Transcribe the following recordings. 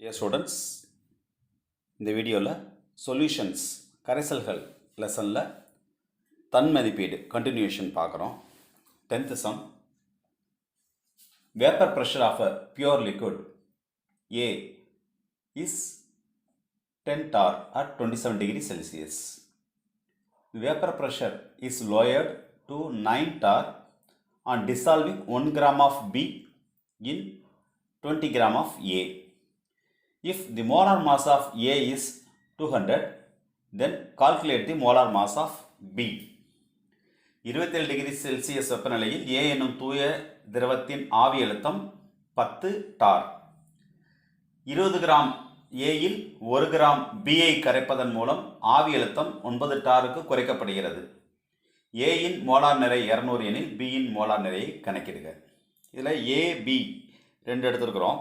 Dear students, இந்த வீடியோவில் solutions கரைசல்கள் லெசனில் தன்மதிப்பீடு கண்டினியூஷன் பார்க்குறோம். 10th sum. Vapor pressure of a pure liquid A is 10 bar at 27 degrees Celsius. Vapor pressure is lowered to 9 bar on dissolving 1 gram of B in 20 gram of A. If the molar mass of A is 200, then calculate the molar mass of B. 27 degree Celsius வெப்பநிலையில் A என்னும் தூய திரவத்தின் ஆவி அழுத்தம் 10 டார். 20 gram Aயில் 1 gram Bயை கரைப்பதன் மூலம் ஆவி அழுத்தம் 9 டாருக்கு குறைக்கப்படுகிறது. Aயின் மோலார் நிறை 200 எனில் Bயின் மோலார் நிறையை கணக்கிடுக. இதில் A, B ரெண்டு எடுத்துருக்குறோம்.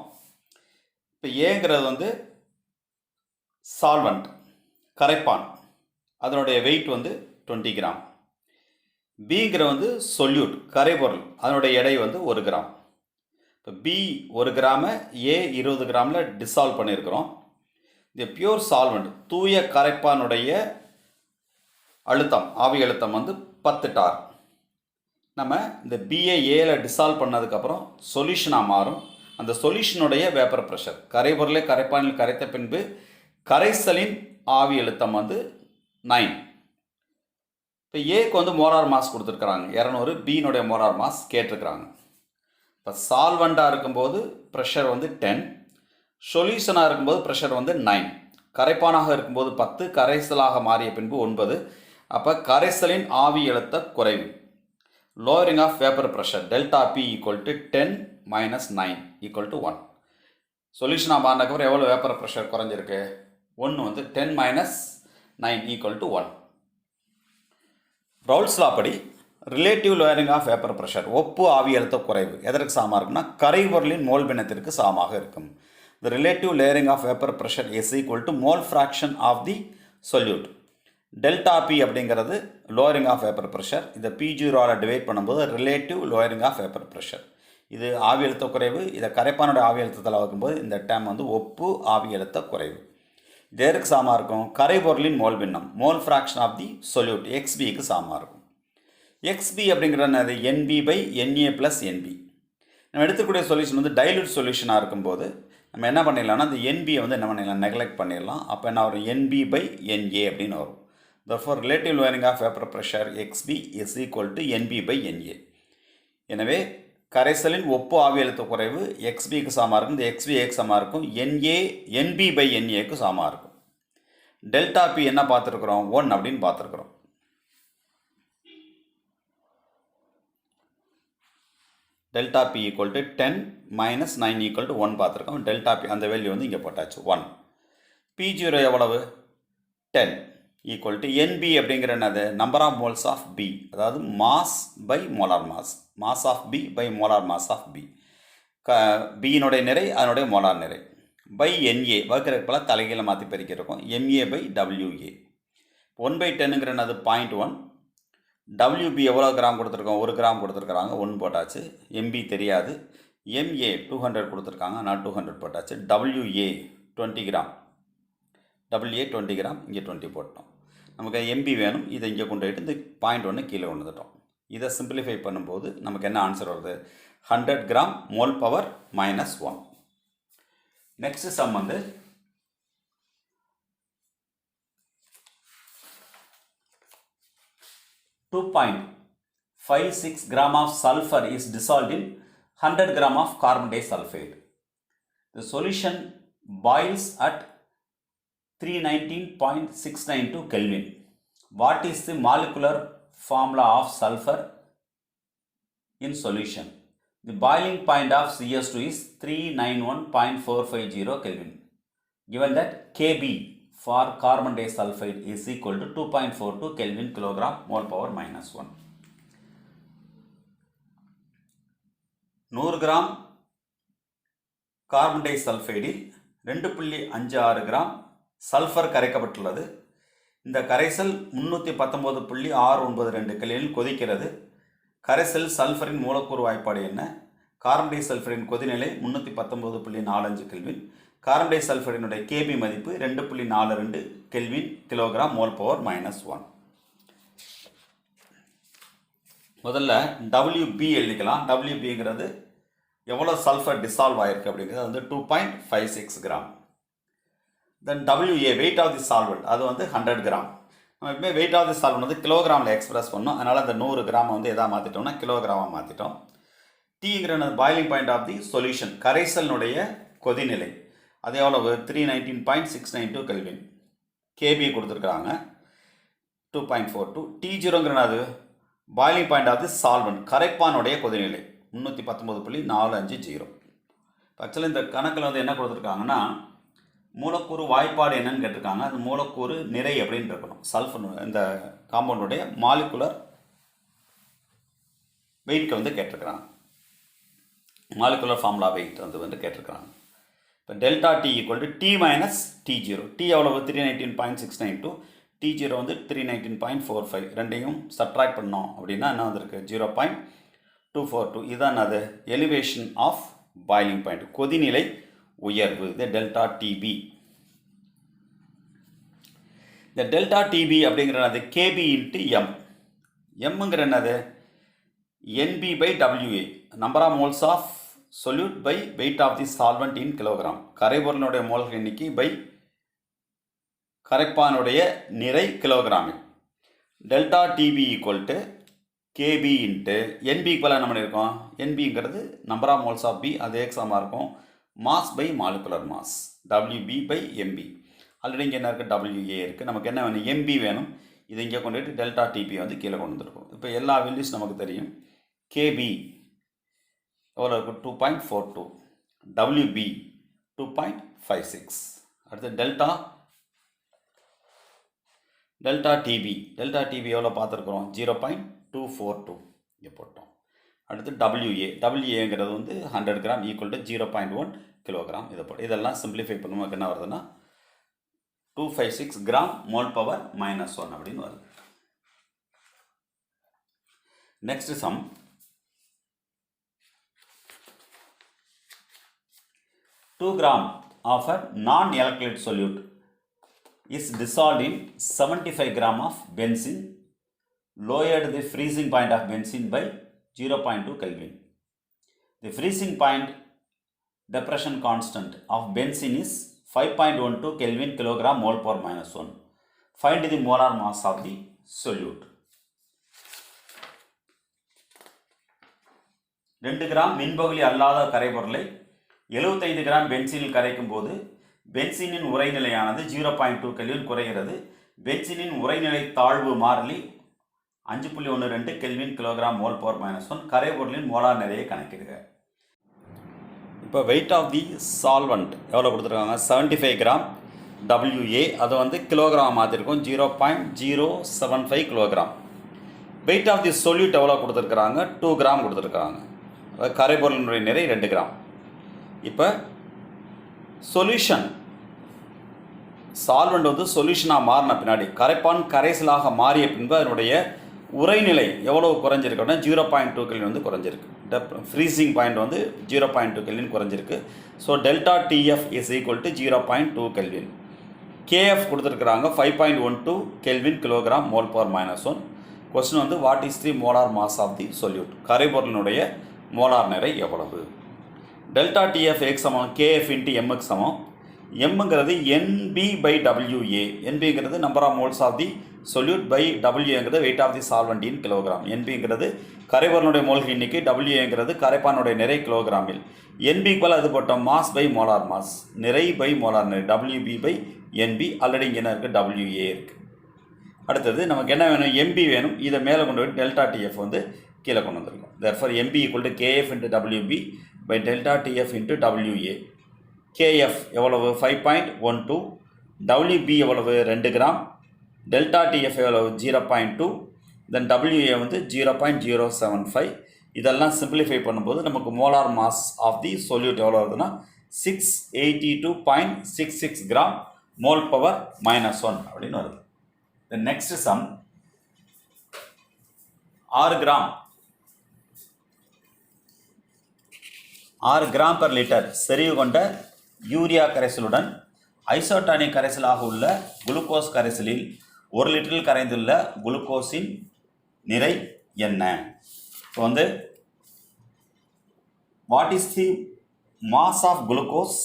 இப்போ ஏங்கிறது சால்வெண்ட் கரைப்பான், அதனுடைய வெயிட் 20 கிராம். பிங்கிற சொல்யூட் கரைபொருள், அதனுடைய எடை 1 கிராம். இப்போ பி 1 கிராமை ஏ 20 கிராமில் டிசால்வ் பண்ணியிருக்கிறோம். இந்த பியூர் சால்வெண்ட் தூய கரைப்பானுடைய அழுத்தம் ஆவி அழுத்தம் 10 டார். நம்ம இந்த பிஏ ஏல டிசால்வ் பண்ணதுக்கப்புறம் சொல்யூஷனாக மாறும். அந்த சொல்யூஷனுடைய வேப்பர் ப்ரெஷர் கரைபொருளை கரைப்பானில் கரைத்த பின்பு கரைசலின் ஆவி அழுத்தம் 9. இப்போ ஏக்கு மோலார் மாஸ் கொடுத்துருக்குறாங்க 200, பீனுடைய மோலார் மாஸ் கேட்டிருக்கிறாங்க. இப்போ சால்வெண்டாக இருக்கும்போது ப்ரெஷர் 10, சொல்யூஷனாக இருக்கும்போது ப்ரெஷர் 9, கரைப்பானாக இருக்கும்போது 10, கரைசலாக மாறிய பின்பு 9. அப்போ கரைசலின் ஆவி அழுத்த குறைவு lowering of vapor pressure delta P equal to 10 minus 9 equal to 1. சொல்யூஷனாக மாறினதுக்கப்புறம் எவ்வளோ வேப்பர் ப்ரெஷர் குறைஞ்சிருக்கு? 1 10 minus 9 equal to 1. Raoult's law படி relative lowering of vapour pressure ஒப்பு ஆவி அழுத்த குறைவு எதற்கு சமமாக இருக்கும்னா கரைபொருளின் மோல் பின்னத்திற்கு சமமாக இருக்கும். The relative layering of vapor pressure is equal to mole fraction of the solute. Delta P அப்படிங்கிறது லோயரிங் ஆஃப் வேப்பர் ப்ரெஷர். இதை P0 டிவைட் பண்ணும்போது relative lowering of vapour pressure. இது ஆவி அழுத்த குறைவு. இதை கரைப்பானுடைய ஆவி அழுத்தத்தில் வைக்கும்போது இந்த டேம் ஒப்பு ஆவி அழுத்த குறைவு. இதற்கு சமமாக இருக்கும் கரைபொருளின் மோல் பின்னம் mole fraction of the solute XBக்கு சமமாக இருக்கும். XB அப்படிங்கிறது NB by NA plus NB. நம்ம எடுத்துக்கூடிய சொல்யூஷன் டைலூட் சொல்யூஷனாக இருக்கும்போது நம்ம என்ன பண்ணிடலாம்னா அந்த NBயை என்ன பண்ணிடலாம், நெக்லெக்ட் பண்ணிடலாம். அப்போ என்ன வரும், NB பை NA அப்படின்னு வரும். Therefore, relative lowering of vapor pressure XB is equal to NB by NA. எனவே கரைசலின் ஒப்பு ஆவி அழுத்த குறைவு XBக்கு சமமாக இருக்கும். இந்த XB க்கு சமமாக இருக்கும். NB by NAக்கு சமமாக இருக்கும். டெல்டா P என்ன பார்த்துருக்குறோம், 1 அப்படின்னு பார்த்துருக்குறோம். Delta P equal to 10 minus 9 equal to 1 பார்த்துருக்கோம். டெல்டா P அந்த வேல்யூ இங்கே போட்டாச்சு 1. P0 எவ்வளவு, 10 ஈக்குவல் டு NB அப்படிங்கிற என்னது, number of moles of B, அதாவது mass by molar mass, mass of B by molar mass of B. பியினுடைய நிறை அதனுடைய மோலார் நிறை பை NA வகுக்கிறதுக்கு பல தலைகீழ மாற்றி பெருக்கிருக்கோம். MA by WA. 1/10ங்கிற என்னது 0.1. WB எவ்வளோ கிராம் கொடுத்துருக்கோம், 1 கிராம் கொடுத்துருக்குறாங்க, 1 போட்டாச்சு. MB தெரியாது. MA 200 கொடுத்துருக்காங்க, நான் 200 போட்டாச்சு. WA 20 கிராம், WA 20 கிராம், இங்கே 20 போட்டோம். நமக்கு MB வேணும், இதை இங்கே கொண்டு போயிட்டு இந்த 0.1 கீழே கொண்டுட்டோம். இதை சிம்பிளிஃபை பண்ணும்போது நமக்கு என்ன ஆன்சர் வருது, 100 gram mole power -1. Next sum 2.56 gram of sulfur is dissolved in 100 gram of carbon disulfide. The solution boils at 319.692 Kelvin. What is the molecular formula of sulfur in solution? The boiling point of CS2 is 391.450 Kelvin. Given that Kb for carbon disulfide is equal to 2.42 Kelvin kilogram mole power -1. 100 gram carbon டை சல்ஃபைடில் 2.56 gram sulphur கரைக்கப்பட்டுள்ளது. இந்த கரைசல் 319.692 கெல்வினில் கொதிக்கிறது. கரைசல் சல்ஃபரின் மூலக்கூறு வாய்ப்பாடு என்ன? Carbon tie சல்ஃபரின் கொதிநிலை 319.45 கெல்வின். கார்பன் டை சல்ஃபைடினுடைய கேபி மதிப்பு 2.42 கெல்வின் கிலோகிராம் மோல் பவர் -1. முதல்ல WB எழுதிக்கலாம். WBங்கிறது எவ்வளோ சல்ஃபர் டிசால்வ் ஆயிருக்கு அப்படிங்கிறது வந்து 2.56 gram. Then WA weight of the solvent அது வந்து 100 கிராம். நம்ம எப்பவுமே வெயிட் ஆஃப் தி சால்வெண்ட் வந்து கிலோகிராமில் எக்ஸ்பிரஸ் பண்ணோம். அதனால் அந்த 100 கிராமை வந்து எதாக மாற்றிட்டோம்னா கிலோகிராமாக மாற்றிட்டோம். Tங்கிறது boiling point of the solution, கரைசலினுடைய கொதிநிலை, அது எவ்வளவு 319.692 கெல்வின். கேபி கொடுத்துருக்காங்க 2.42. T0ங்கிறது boiling point of the solvent, கரைப்பானுடைய கொதிநிலை 319.450. ஆக்சுவலாக இந்த கணக்கில் வந்து என்ன கொடுத்துருக்காங்கன்னா மூலக்கூறு வாய்ப்பாடு என்னன்னு கேட்டிருக்காங்க. அது மூலக்கூறு நிறை அப்படின்னு இருக்கணும். சல்ஃபர் இந்த காம்பவுண்டுடைய மாலிகுலர் வெயிட் வந்து கேட்டிருக்கிறாங்க. மாலிகுலர் ஃபார்முலா வெயிட் வந்து கேட்டிருக்கிறாங்க. இப்போ delta T equal to T minus T0. T எவ்வளவு 319.692, T0 வந்து 319.45. ரெண்டையும் சப்ட்ராக்ட் பண்ணோம் அப்படின்னா என்ன வந்திருக்கு 0.242. இதுதான் அது எலிவேஷன் ஆஃப் பாயிலிங் பாயிண்ட், கொதிநிலை உயர்வு. இது டெல்டா TB. இந்த டெல்டா TB அப்படிங்கிறது KB இன்ட்டு M. Mங்கிற என்னது NB by WA, number of moles of solute by weight of the solvent in kilogram. கரைபொருளுடைய மோல்கள் எண்ணிக்கை பை கரைப்பானுடைய நிறை கிலோகிராமில். Delta TB equal to KB into NB ஈக்குவலாக என்ன பண்ணியிருக்கோம், NBங்கிறது number of moles of B, அது எக்ஸாமாக இருக்கும், mass by molecular mass, WB by MB. Already இங்கே என்ன இருக்குது WA இருக்குது. நமக்கு என்ன வேணும் MB வேணும். இது இங்கே கொண்டு போய்ட்டு டெல்டா TB வந்து கீழே கொண்டு வந்துருக்கோம். இப்போ எல்லா வேல்யூஸ் நமக்கு தெரியும். KB எவ்வளோ இருக்கும் 2.42, WB 2.56. அடுத்து டெல்டா TB எவ்வளோ பார்த்துருக்குறோம் 0.242 இங்கே போட்டோம். அடுத்து WAங்கிறது வந்து 100 கிராம் ஈக்குவல் டு 0.1 கிலோகிராம். இதை போட்டு இதெல்லாம் சிம்பிளிஃபை பண்ணும்போது என்ன வருதுன்னா 256 கிராம் மோல் பவர் -1 அப்படின்னு வருது. Next sum. Two gram of a non-alkylate solute is dissolved in 75 gram of benzene. Lowered the freezing point of benzene by 0.2 Kelvin. The freezing point depression constant of benzene is 5.12 Kelvin kilogram mole per -1. Find the molar mass of the solute. 2 gram மின்பகுளி அல்லாத கரைபொருளை 75 gram பென்சீனில் கரைக்கும் போது பென்சீனின் உறைநிலையானது 0.2 kelvin குறைகிறது. பென்சீனின் உறைநிலை தாழ்வு மாறிலி 5.12 kelvin kilogram mole power -1. கரைபொருளின் molar நிறையை கணக்கிடுக. இப்போ வெயிட் ஆஃப் தி சால்வெண்ட் எவ்வளோ கொடுத்துருக்காங்க 75 கிராம் WA, அதை வந்து கிலோகிராம் மாற்றிருக்கோம் 0.075 kilogram. Weight of the solute எவ்வளோ கொடுத்துருக்குறாங்க 2 கிராம் கொடுத்துருக்குறாங்க. கரைபொருளினுடைய நிறை 2 கிராம். இப்போ சொல்யூஷன் சால்வெண்ட் வந்து சொல்யூஷனாக மாறின பின்னாடி கரைப்பான் கரைசலாக மாறிய பின்பு அதனுடைய உறைநிலை எவ்வளோ குறைஞ்சிருக்குன்னா 0.2 கெல்வின் வந்து குறைஞ்சிருக்கு. ஃப்ரீசிங் பாயிண்ட் வந்து 0.2 கெல்வின் குறைஞ்சிருக்கு. So delta TF is equal to 0.2 kelvin. KF கொடுத்துருக்குறாங்க 5.12 kelvin kilogram mole power -1. Question வந்து what is the molar mass of the solute, கரைபொருளினுடைய மோலார் நிறை எவ்வளவு. டெல்டா TF சமம் KF இன்ட்டு M சமம். Mங்கிறது NB by WA. NBங்கிறது number of moles of the solute by WAங்கிறது weight of the solvent in kilogram. NBங்கிறது கரைபொருளுடைய மோல்கள் எண்ணிக்கை, WAங்கிறது கரைப்பானுடைய நிறை கிலோகிராமில். NB போல் அது போட்டோம் மாஸ் பை மோலார் மாஸ், நிறை பை மோலார் நிறை, WB பை NB. ஆல்ரெடி இங்கே என்ன இருக்குது WA இருக்குது. அடுத்தது நமக்கு என்ன வேணும் MB வேணும். இதை மேலே கொண்டு போய் டெல்டா TF வந்து கீழே கொண்டு வந்துருக்கோம். therefore MB equal to KF into WB by delta TF into WA. KF எவ்வளவு 5.12, WB எவ்வளவு 2 கிராம், delta TF எவ்வளவு 0.2, தென் WA வந்து 0.075. இதெல்லாம் சிம்பிளிஃபை பண்ணும்போது நமக்கு molar mass of the solute எவ்வளோ வருதுன்னா 682.66 கிராம் மோல் பவர் -1 அப்படின்னு வருது. The next sum 6 gram per litre செறிவு கொண்ட யூரியா கரைசலுடன் ஐசோடானிக் கரைசலாக உள்ள குளுக்கோஸ் கரைசலில் 1 லிட்டரில் கரைந்துள்ள குளுக்கோஸின் நிறை என்ன? இப்போ வந்து what is the mass of glucose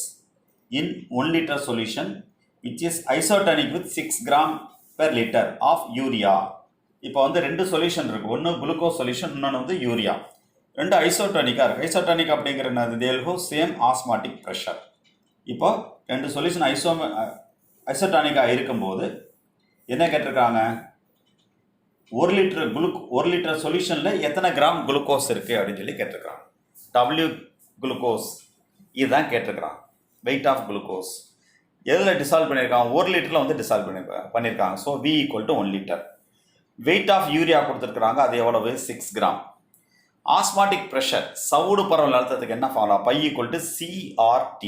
in 1 litre solution which is isotonic with 6 gram per litre of urea. இப்போ வந்து 2 சொல்யூஷன் இருக்குது. ஒன்று குளுக்கோஸ் சொல்யூஷன், இன்னொன்று வந்து யூரியா. 2 ஐசோடானிக்காக இருக்குது. ஐசோடானிக் அப்படிங்கிறது தேல் ஹோ சேம் ஆஸ்மாட்டிக் ப்ரெஷர். இப்போ 2 சொல்யூஷன் ஐசோடானிக்காக இருக்கும்போது என்ன கேட்டிருக்காங்க? 1 லிட்டர் சொல்யூஷனில் எத்தனை கிராம் குளுக்கோஸ் இருக்குது அப்படின்னு சொல்லி கேட்டிருக்காங்க. டபிள்யூ குளுக்கோஸ் இதுதான் கேட்டிருக்கிறாங்க. வெயிட் ஆஃப் குளுக்கோஸ் எதில் டிசால்வ் பண்ணியிருக்காங்க? 1 லிட்டரில் வந்து டிசால்வ் பண்ணியிருக்காங்க. So V = 1 litre. Weight of urea கொடுத்துருக்குறாங்க. அது எவ்வளவு? 6 கிராம். ஆஸ்மாட்டிக் ப்ரெஷர் சவுடு பரவல் அழுத்தத்துக்கு என்ன ஃபார்முலா? By = CRT.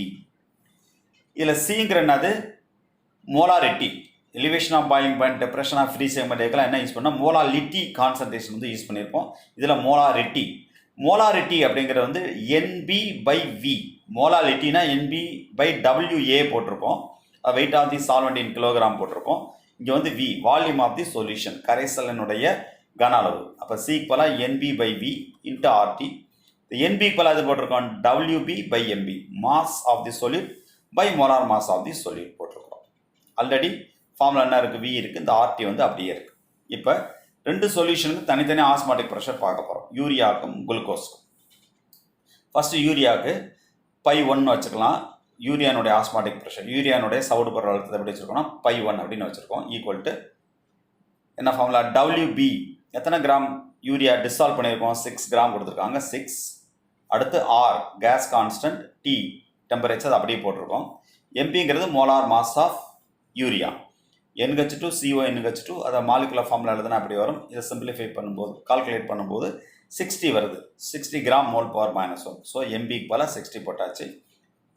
இதில் சிங்கிற என்னது? Molarity. Elevation of boiling point, depression of free செக்மெண்ட்டுக்கெல்லாம் என்ன யூஸ் பண்ணால் மோலாலிட்டி கான்சன்ட்ரேஷன் வந்து யூஸ் பண்ணியிருப்போம். இதில் மோலாரிட்டி அப்படிங்கிறது வந்து NB/V. மோலாலிட்டினா NB/WA போட்டிருப்போம். Weight of the solvent in kilogram போட்டிருப்போம். இங்கே வந்து V volume of the solution, கரைசலினுடைய கன அளவு. அப்போ C = NB/V × RT. NB = அது போட்டிருக்கோம் WB/MB, mass of the solute by molar mass of the solute போட்டிருக்கோம். ஆல்ரெடி ஃபார்முலா என்ன இருக்குது? V இருக்குது. இந்த RT வந்து அப்படியே இருக்குது. இப்போ 2 சொல்யூஷனுக்கு தனித்தனி ஆஸ்மாட்டிக் ப்ரெஷர் பார்க்க போகிறோம், யூரியாவுக்கும் குளுக்கோஸுக்கும். ஃபஸ்ட்டு யூரியாவுக்கு π1 வச்சுக்கலாம். யூரியானுடைய ஆஸ்மாட்டிக் ப்ரெஷர், யூரியானுடைய சவுடு பரவல் அழுத்தத்தை எப்படி வச்சுருக்கோம்னா π1 அப்படின்னு வச்சுருக்கோம். ஈக்குவல் டு என்ன ஃபார்முலா? WB. எத்தனை கிராம் யூரியா டிசால்வ் பண்ணியிருக்கோம்? 6 கிராம் கொடுத்துருக்காங்க. 6. அடுத்து R gas constant, T temperature, அது அப்படியே போட்டிருக்கோம். MPங்கிறது molar mass of urea. NH2 CO NH2 அதை மாலிகுலர் ஃபார்முலா எழுதுனா அப்படி வரும். இதை சிம்பிளிஃபை பண்ணும்போது, கால்குலேட் பண்ணும்போது 60 வருது. 60 கிராம் மோல் பவர் -1. ஸோ MBக்கு பதிலாக 60 போட்டாச்சு.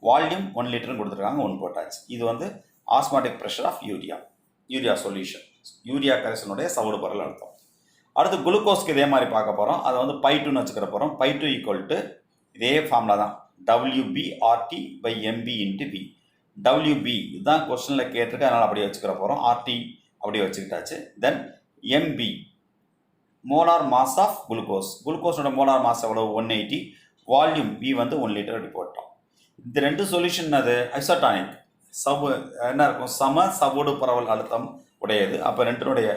வால்யூம் 1 லிட்டர்னு கொடுத்துருக்காங்க, 1 போட்டாச்சு. இது வந்து osmotic pressure of urea solution, urea கரைசலுடைய சவுடு பரவல் அழுத்தம். அடுத்து குளுக்கோஸ்க்கு இதே மாதிரி பார்க்க போகிறோம். அதை வந்து π2ன்னு வச்சுக்கிற போகிறோம். π2 = இதே ஃபார்முலா தான், WB/RT/MB × V. WB இதுதான் கொஸ்டினில் கேட்டிருக்கு, அதனால் அப்படியே வச்சுக்கிற போகிறோம். RT அப்படியே வச்சுக்கிட்டாச்சு. Then MB molar mass of குளுக்கோஸோட மோலார் மாஸ் எவ்வளோ? 180. வால்யூம் V வந்து 1 லிட்டர் அப்படி போட்டோம். இந்த 2 சொல்யூஷன் அது ஐசோடானிக், என்ன இருக்கும்? சம சவுடு பரவல் அழுத்தம் உடையது. அப்போ 2னுடைய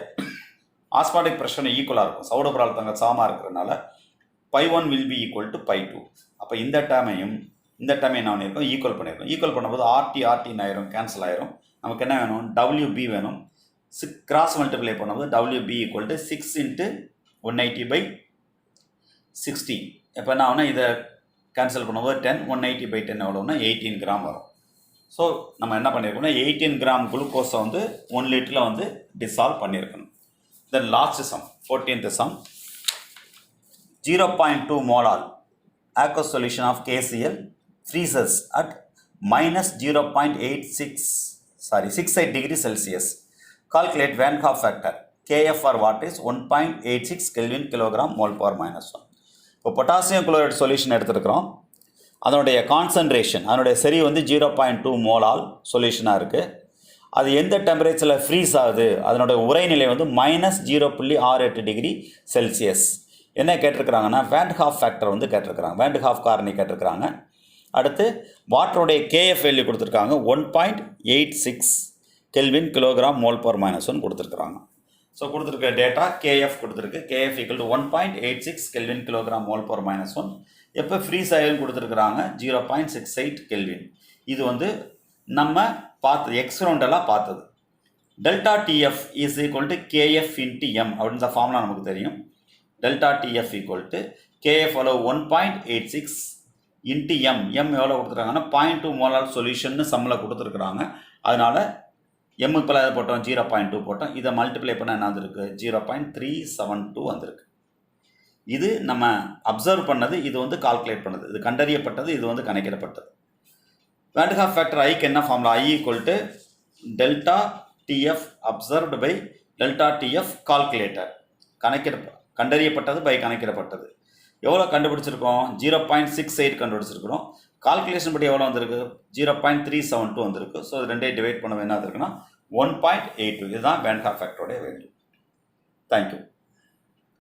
ஆஸ்மாட்டிக் ப்ரெஷர் ஈக்குவலாக இருக்கும். சவுடு பரவல் அழுத்தங்கள் சமமாக இருக்கிறதுனால π1 will be equal to π2. அப்போ இந்த டேர்மையும் என்ன பண்ணியிருக்கோம்? ஈக்குவல் பண்ணியிருக்கோம். ஈக்குவல் பண்ணும்போது RT ஆயிரும், கேன்சல் ஆயிரும். நமக்கு என்ன வேணும்? WB வேணும். கிராஸ் மல்டிப்ளை பண்ணும்போது WB = 6 × 180/60. இப்போ என்ன ஆகுனா இதை கேன்சல் பண்ணும்போது 10, 180/10 எவ்வளோன்னா 18 கிராம் வரும். ஸோ நம்ம என்ன பண்ணியிருக்கோம்னா 18 கிராம் குளுக்கோஸை வந்து 1 லிட்டரில் வந்து டிசால்வ் பண்ணியிருக்கணும். தென் லாஸ்ட் சம், 14th சம். 0.2 molal aqueous solution of KCl freezes at -0.68 degrees Celsius. Calculate Van Hoff factor. Kf for water is 1.86 Kelvin kilogram mole power -1. இப்போ பொட்டாசியம் குளோரைடு சொல்யூஷன் எடுத்துருக்கிறோம். அதனுடைய concentration, அதனுடைய செறி வந்து 0.2 மோலால் சொல்யூஷனாக இருக்குது. அது எந்த டெம்பரேச்சரில் ஃப்ரீஸ் ஆகுது? அதனுடைய உறைநிலை வந்து -0.68 டிகிரி செல்சியஸ். என்ன கேட்டிருக்கிறாங்கன்னா வேன் ஹாஃப் ஃபேக்டர் வந்து கேட்டிருக்கிறாங்க, வேன் ஹாஃப் காரணி கேட்டிருக்கிறாங்க. அடுத்து வாட்டருடைய KF வேல்யூ கொடுத்துருக்காங்க, 1.86 கெல்வின் கிலோகிராம் மோல் பவர் -1 கொடுத்துருக்குறாங்க. ஸோ கொடுத்துருக்க டேட்டா KF கொடுத்துருக்கு. KF = 1.86 kelvin kilogram mole power -1. எப்போ ஃப்ரீஸ் ஆயில்னு கொடுத்துருக்குறாங்க? 0.68 கெல்வின். இது வந்து நம்ம பார்த்தது, எக்ஸ்பெரிமெண்டலாக பார்த்தது. டெல்டா TF = KF × M அப்படின்ற ஃபார்முலா நமக்கு தெரியும். Delta TF = KF 1.86 × M. M எவ்வளோ கொடுத்துருக்காங்கன்னா 0.2 மோலால் சொல்யூஷன் சம்மில் கொடுத்துருக்குறாங்க. அதனால் எம்முக்கு பல போட்டோம், 0.2 போட்டோம். இதை மல்டிப்ளை பண்ண என்ன வந்திருக்கு? 0.372 வந்திருக்கு. இது நம்ம அப்சர்வ் பண்ணது, இது வந்து கால்குலேட் பண்ணது, இது கண்டறியப்பட்டது, இது வந்து கணக்கிடப்பட்டது. வேன் ஹாஃப் ஃபேக்டர் ஐக்கு என்ன formula? I = delta TF observed by delta TF calculator. கண்டறியப்பட்டது பை கணக்கிடப்பட்டது. எவ்வளோ கண்டுபிடிச்சிருக்கோம்? 0.68 கண்டுபிடிச்சிருக்கிறோம். கால்குலேஷன் படி எவ்வளோ வந்திருக்கு 0.372 வந்திருக்கு. ஸோ இது ரெண்டையும் டிவைட் பண்ண என்ன இருக்குன்னா 1.82. இதுதான் பேண்ட் கேப் ஃபேக்டரோடைய வேல்யூ. தேங்க்யூ.